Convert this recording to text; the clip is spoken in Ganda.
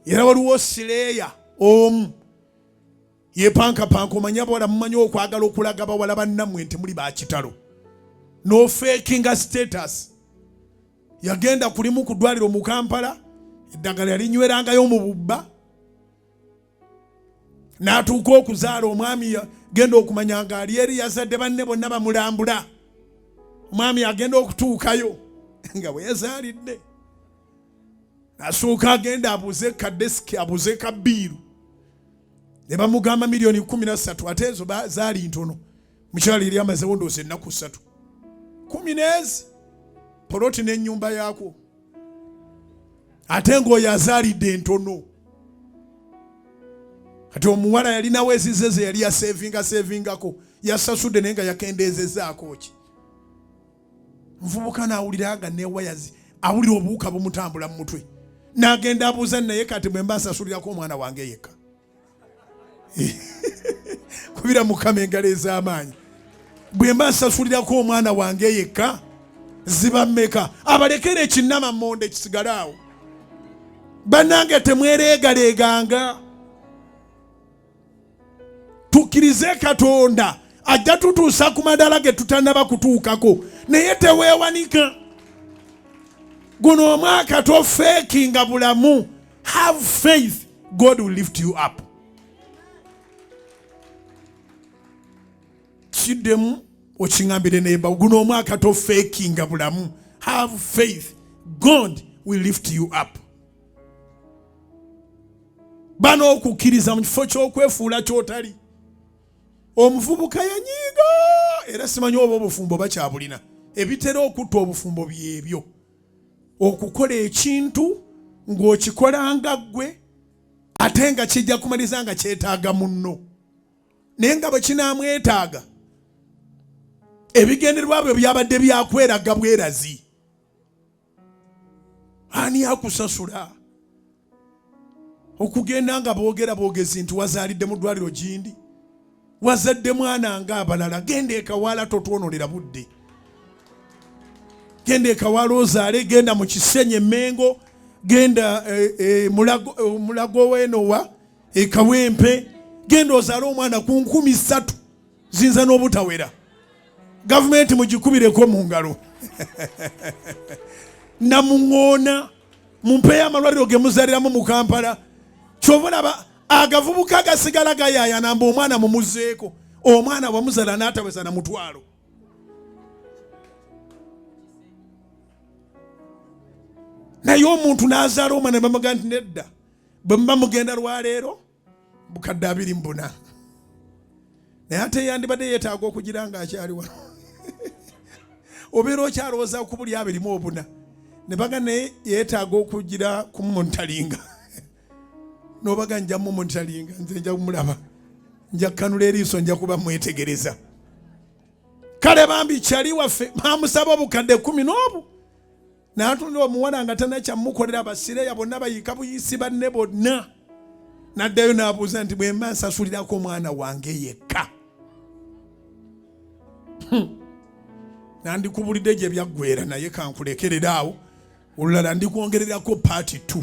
era waliwo sireya omu yepankapanka omanya bawala mumanyi okwagala okulaga bawala bannammwe nti muli bakitalo no fakinga status. Yagenda kulimu ku ddwaliro mu Kampala eddagala yalinywerangayo mu bubba n'atuuka okuzaala omwami genda okumanya nga ali eri yazadde banne bonna bamulambula. Omwami agenda okutuukayo nga bwe yazaalidde asooka agenda abuze kadesiki abuze kabiiru ne bamugamba miliyoni 13 ate ezo zaali ntono. Mukyala yali amazewo ndoozi ennaku 3 10 poloti n'ennyumba yaako ate ng'oyo azaalidde ntono. Kati omuwala yalinawo ezize ze yali yasevingako yasasudde naye nga yakendeezezaako ki. Nvubuka n'awulira nga neewayazi awulira obuwuka bumutambula mu mutwe n'agenda abuuza naye kati bwe mba nsasulirako omwana wange yekka. Kubira Mukama engalo ez'amaanyi. Bwe mba nsasulirako omwana wange yekka ziba mmeka? Abalekere ekinnama mmonde kisigale awo. Bannange temwereegaleganga. Tukkirize Katonda ajja tutuusa ku madala ge tutannaba kutuukako naye teweewanika. Guno omwaka tofeekinga bulamu. Have faith, God will lift you up. Kiddemu okingambire neba guno omwaka tofeekinga bulamu. Have faith, God will lift you up. Bano okukkiriza mu kifo ky'okwefuula ky'otali. Omuvubuka yanyiiga era simanyi oba obufumbo bakyabulina. Ebitera okutta obufumbo byebyo okukola ekintu ng'okikola nga ggwe ate nga kijja kumaliza nga kyetaaga munno naye nga bwe kinaamwetaaga ebigendererwa bwe byabadde byakweraga bwerazi. Ani akusasula okugenda nga boogezi nti wazaalidde mu ddwaliro gindi wazadde mwana nga abalala. Genda ekawala totwonolera budde. Genda ekawala ozaale. Genda mu Kisenyi Mengo. Genda mulago w'Enowa Kawempe. Genda ozaale omwana ku 3,000 zinza n'obutawera. Gavumenti mugikubireko mu ngalo. Namuŋŋoona mumpeeyo amalwaliro ge muzaaliramu mu Kampala. Kyova olaba agavubuka gasigala gayaaya namba omwana mumuzeeko. Omwana wamuzaala n'ataweza na mutwalo. Naye omuntu n'azaala omwana bamugamba nti nedda bwe muba mugenda lwaleero bukadde 24. Naye ate yandibadde yeetaaga okugira nga akyali wano. Obeera okyalowooza ku buli 24 ne baga naye yeetaaga okugira kumumonitalinga. Nobaga nja mumonitalinga nze nja kumulaba nja kanula eriiso nja kuba mwetegereza. Kale bambi kyali waffe bamusaba obukadde 10 n'atunula omuwala nga tannakyamukolera abasireya bonna bayiika buyisi banne bonna. N'addayo n'abuuza nti bwe mba nsasulirako omwana wange yekka nandikubulidde gye byaggweera naye kankulekerera awo olulala ndikwongererako part 2.